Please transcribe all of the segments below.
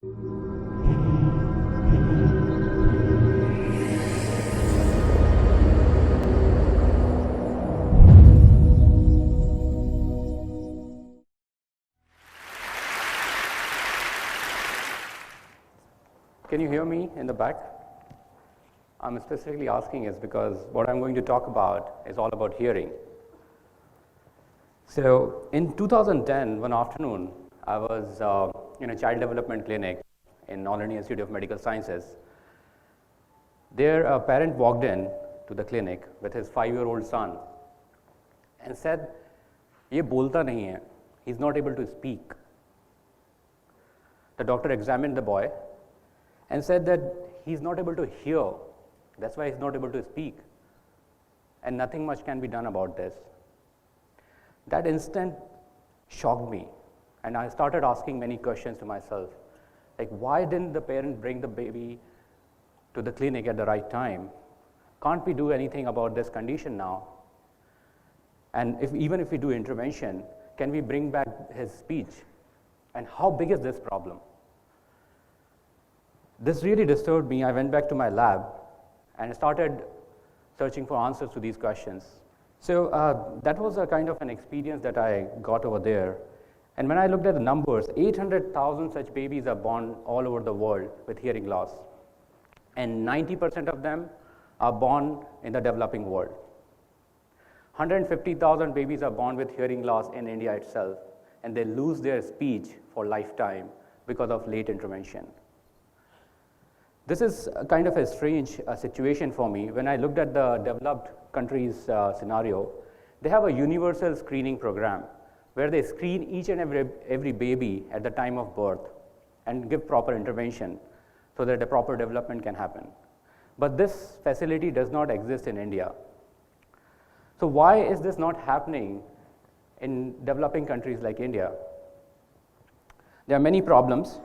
Can you hear me in the back? I'm specifically asking is because what I'm going to talk about is all about hearing. So in 2010, one afternoon, I was in a child development clinic in All India Institute of Medical Sciences. There, a parent walked in to the clinic with his 5-year-old son and said, "Ye bolta nahi hai. He's not able to speak." The doctor examined the boy and said that he's not able to hear. That's why he's not able to speak. And nothing much can be done about this. That instant shocked me. And I started asking many questions to myself. Like, why didn't the parent bring the baby to the clinic at the right time? Can't we do anything about this condition now? And even if we do intervention, can we bring back his speech? And how big is this problem? This really disturbed me. I went back to my lab and started searching for answers to these questions. So that was a kind of an experience that I got over there. And when I looked at the numbers, 800,000 such babies are born all over the world with hearing loss. And 90% of them are born in the developing world. 150,000 babies are born with hearing loss in India itself, and they lose their speech for lifetime because of late intervention. This is kind of a strange situation for me. When I looked at the developed countries scenario, they have a universal screening program where they screen each and every baby at the time of birth and give proper intervention so that the proper development can happen. But this facility does not exist in India. So why is this not happening in developing countries like India? There are many problems,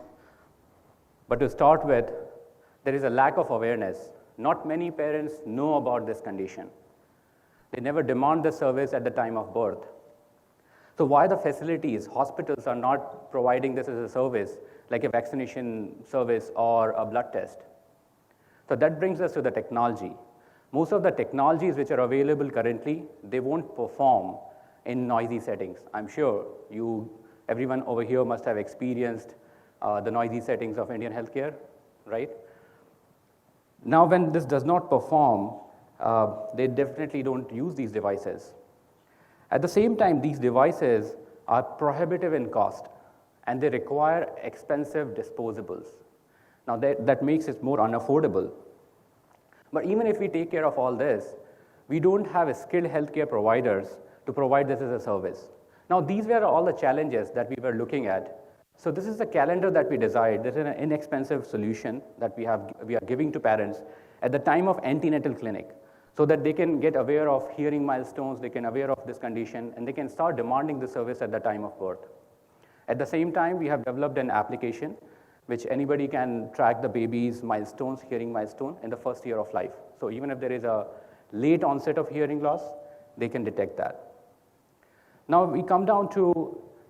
but to start with, there is a lack of awareness. Not many parents know about this condition. They never demand the service at the time of birth. So why the facilities, hospitals are not providing this as a service, like a vaccination service or a blood test? So that brings us to the technology. Most of the technologies which are available currently, they won't perform in noisy settings. I'm sure everyone over here must have experienced the noisy settings of Indian healthcare, right? Now, when this does not perform, they definitely don't use these devices. At the same time, these devices are prohibitive in cost, and they require expensive disposables. Now, that makes it more unaffordable. But even if we take care of all this, we don't have skilled healthcare providers to provide this as a service. Now, these were all the challenges that we were looking at. So this is the calendar that we designed. This is an inexpensive solution that we are giving to parents at the time of antenatal clinic, so that they can get aware of hearing milestones, they can aware of this condition, and they can start demanding the service at the time of birth. At the same time, we have developed an application which anybody can track the baby's milestones, hearing milestone, in the first year of life. So even if there is a late onset of hearing loss, they can detect that. Now we come down to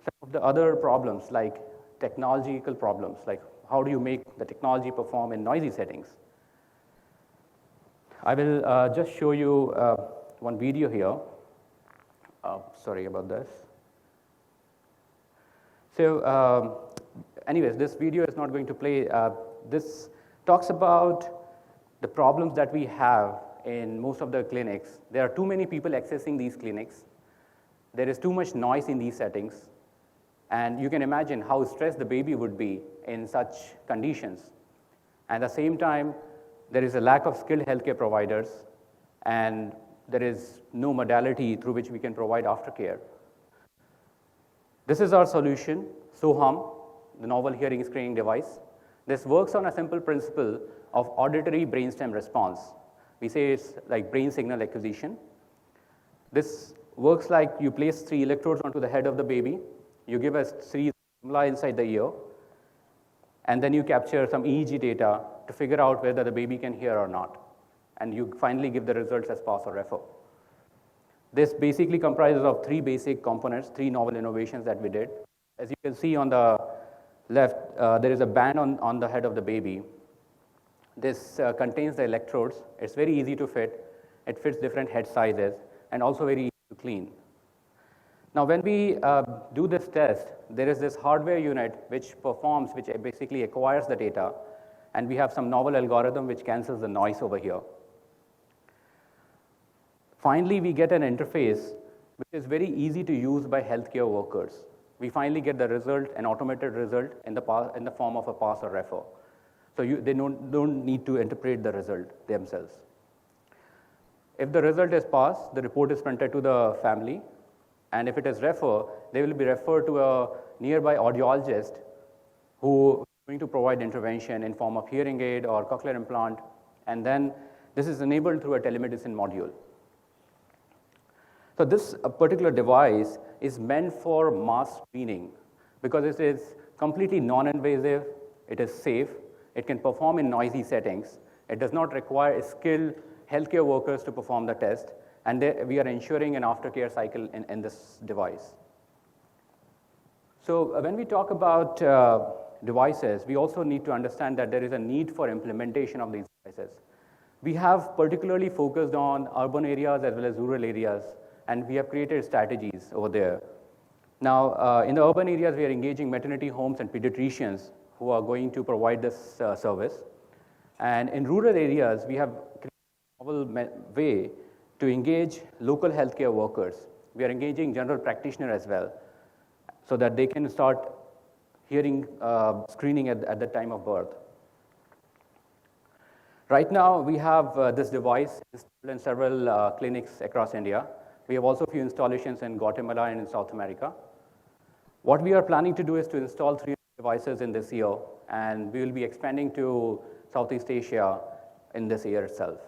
some of the other problems, like technological problems, like how do you make the technology perform in noisy settings? I will just show you one video here. Sorry about this. So anyways, this video is not going to play. This talks about the problems that we have in most of the clinics. There are too many people accessing these clinics. There is too much noise in these settings. And you can imagine how stressed the baby would be in such conditions. At the same time, there is a lack of skilled healthcare providers, and there is no modality through which we can provide aftercare. This is our solution, Sohum, the novel hearing screening device. This works on a simple principle of auditory brainstem response. We say it's like brain signal acquisition. This works like you place 3 electrodes onto the head of the baby, you give us 3 stimuli inside the ear, and then you capture some EEG data to figure out whether the baby can hear or not. And you finally give the results as pass or refer. This basically comprises of 3 basic components, 3 novel innovations that we did. As you can see on the left, there is a band on the head of the baby. This contains the electrodes. It's very easy to fit. It fits different head sizes and also very easy to clean. Now, when we do this test, there is this hardware unit which basically acquires the data, and we have some novel algorithm which cancels the noise over here. Finally, we get an interface which is very easy to use by healthcare workers. We finally get the result, an automated result, in the form of a pass or refer. So they don't need to interpret the result themselves. If the result is pass, the report is printed to the family. And if it is refer, they will be referred to a nearby audiologist who is going to provide intervention in form of hearing aid or cochlear implant. And then this is enabled through a telemedicine module. So this particular device is meant for mass screening because it is completely non-invasive, it is safe, it can perform in noisy settings, it does not require skilled healthcare workers to perform the test, and we are ensuring an aftercare cycle in this device. So when we talk about devices, we also need to understand that there is a need for implementation of these devices. We have particularly focused on urban areas as well as rural areas, and we have created strategies over there. Now, in the urban areas, we are engaging maternity homes and pediatricians who are going to provide this service. And in rural areas, we have created a novel way to engage local healthcare workers. We are engaging general practitioners as well, so that they can start hearing screening at the time of birth. Right now, we have this device installed in several clinics across India. We have also a few installations in Guatemala and in South America. What we are planning to do is to install 3 devices in this year, and we will be expanding to Southeast Asia in this year itself.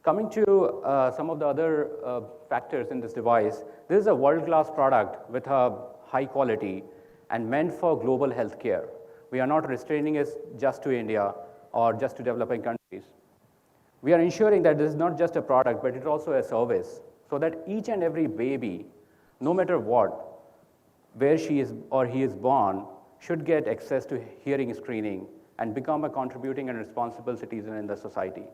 Coming to some of the other factors in this device, this is a world-class product with a high quality and meant for global healthcare. We are not restraining it just to India or just to developing countries. We are ensuring that this is not just a product, but it's also a service, so that each and every baby, no matter what, where she is or he is born, should get access to hearing screening and become a contributing and responsible citizen in the society.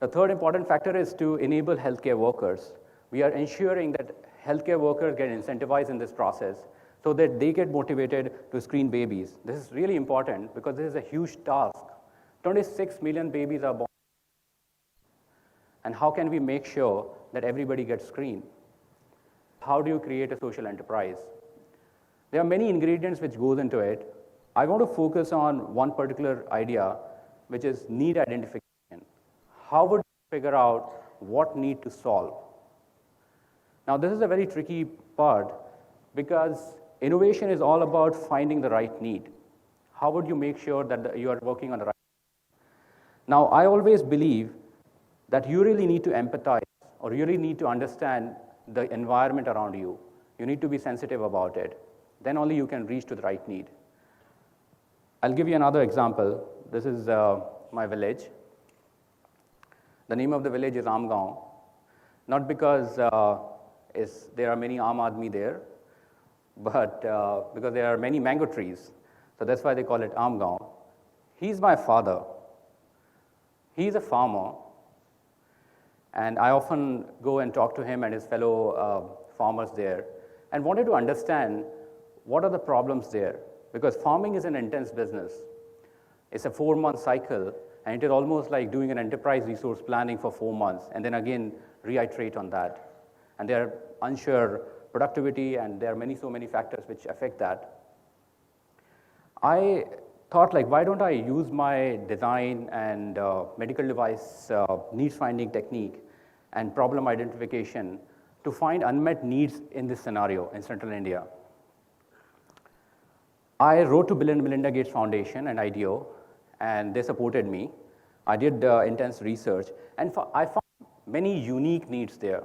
The third important factor is to enable healthcare workers. We are ensuring that healthcare workers get incentivized in this process so that they get motivated to screen babies. This is really important because this is a huge task. 26 million babies are born. And how can we make sure that everybody gets screened? How do you create a social enterprise? There are many ingredients which goes into it. I want to focus on one particular idea, which is need identification. How would you figure out what need to solve? Now, this is a very tricky part because innovation is all about finding the right need. How would you make sure that you are working on the right? Now, I always believe that you really need to empathize or you really need to understand the environment around you. You need to be sensitive about it. Then only you can reach to the right need. I'll give you another example. This is my village. The name of the village is Amgaon, not because there are many Aam Aadmi there, but because there are many mango trees. So that's why they call it Amgaon. He's my father. He's a farmer, and I often go and talk to him and his fellow farmers there and wanted to understand what are the problems there, because farming is an intense business. It's a 4-month cycle, and it is almost like doing an enterprise resource planning for 4 months and then again reiterate on that. And there are unsure productivity, and there are so many factors which affect that. I thought, why don't I use my design and medical device needs finding technique and problem identification to find unmet needs in this scenario in Central India. I wrote to Bill and Melinda Gates Foundation and IDEO, and they supported me. I did intense research, and I found many unique needs there.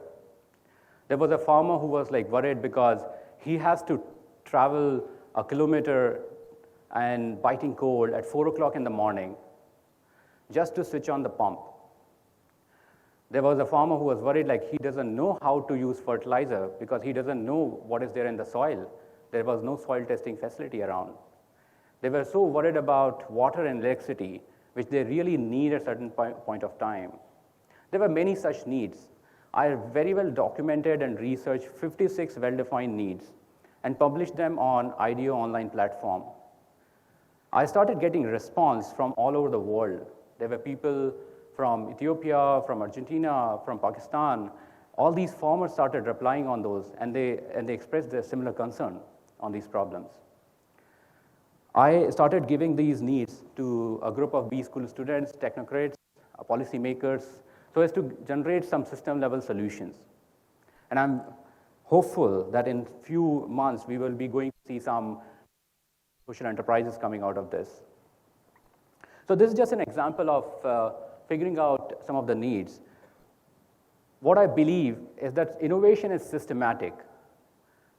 There was a farmer who was worried because he has to travel a kilometer and biting cold at 4 o'clock in the morning just to switch on the pump. There was a farmer who was worried he doesn't know how to use fertilizer because he doesn't know what is there in the soil there was no soil testing facility around. They were so worried about water and electricity, which they really need at a certain point of time. There were many such needs. I very well documented and researched 56 well-defined needs and published them on IDEO online platform. I started getting response from all over the world. There were people from Ethiopia, from Argentina, from Pakistan. All these farmers started replying on those, and they expressed their similar concern on these problems. I started giving these needs to a group of B school students, technocrats, policymakers, so as to generate some system-level solutions. And I'm hopeful that in few months we will be going to see some social enterprises coming out of this. So this is just an example of figuring out some of the needs. What I believe is that innovation is systematic.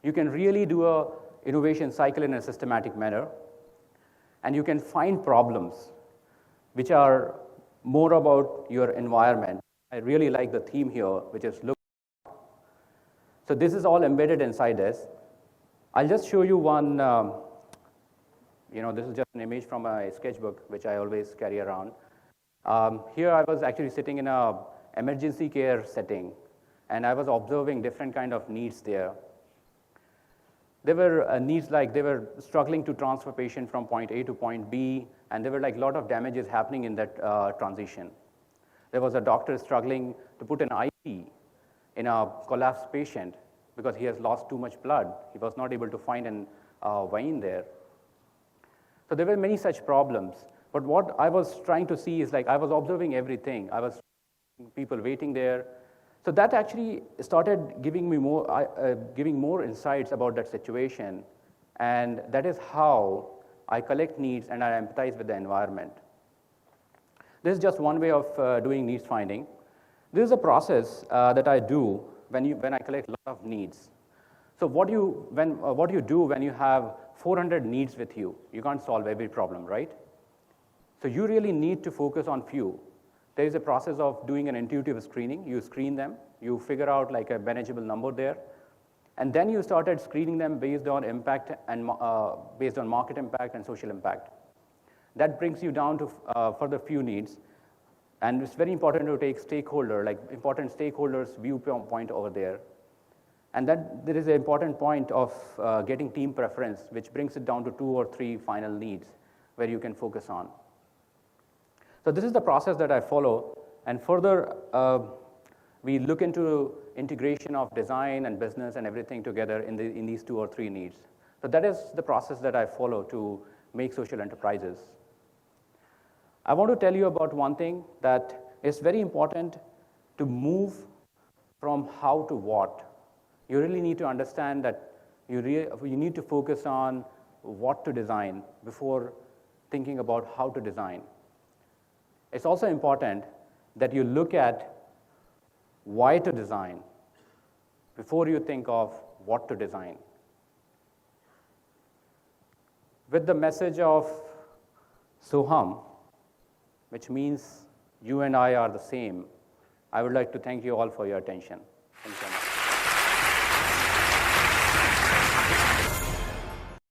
You can really do an innovation cycle in a systematic manner, and you can find problems which are more about your environment. I really like the theme here, which is look. So this is all embedded inside this. I'll just show you one, this is just an image from a sketchbook, which I always carry around. Here I was actually sitting in an emergency care setting, and I was observing different kind of needs there. There were needs like they were struggling to transfer patient from point A to point B, and there were like a lot of damages happening in that transition. There was a doctor struggling to put an IV in a collapsed patient because he has lost too much blood. He was not able to find an vein there. So there were many such problems. But what I was trying to see is like I was observing everything. I was people waiting there. So that actually started giving me more insights about that situation, and that is how I collect needs and I empathize with the environment. This is just one way of doing needs finding. This is a process that I do when I collect a lot of needs. So what you do when you have 400 needs with you, you can't solve every problem, right? So you really need to focus on few. There is a process of doing an intuitive screening. You screen them, you figure out like a manageable number there, and then you started screening them based on impact and based on market impact and social impact. That brings you down to further few needs, and it's very important to take important stakeholders' viewpoint over there. And that there is an important point of getting team preference, which brings it down to 2 or 3 final needs where you can focus on. So this is the process that I follow, and further we look into integration of design and business and everything together in these 2 or 3 needs. So that is the process that I follow to make social enterprises. I want to tell you about one thing that is very important to move from how to what. You really need to understand that you need to focus on what to design before thinking about how to design. It's also important that you look at why to design before you think of what to design. With the message of Sohum, which means you and I are the same, I would like to thank you all for your attention.